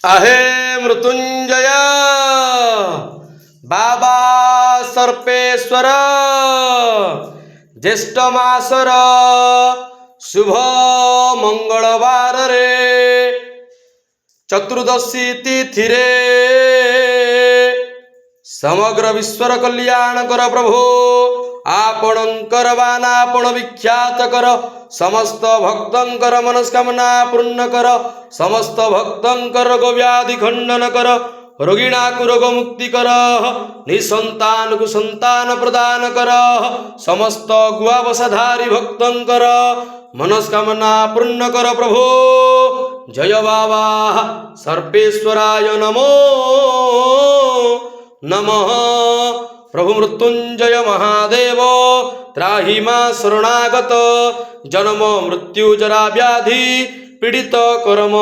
आहे मृत्युंजय बाबा सर्पेश्वर ज्येष्ठ मासर शुभ मंगलवार रे चतुर्दशी तिथि रे समग्र विश्वर कल्याण कर प्रभु आपणकर बाण आपण विख्यात कर समस्त भक्तंकर मनस्कामना पूर्ण कर समस्त भक्तंकर रोगव्याधि खंडन कर रोगिणाकु रोग मुक्ति कर निसंतान को संतान प्रदान कर समस्त गुआवसाधारी भक्तंकर मनस्कामना पूर्ण कर प्रभु जय बाबा सर्पेश्वराय नमो नमः प्रभु मृत्युंजय महादेव त्राहि मा शरणागत जन्म मृत्यु जरा व्याधि पीड़ित कर्म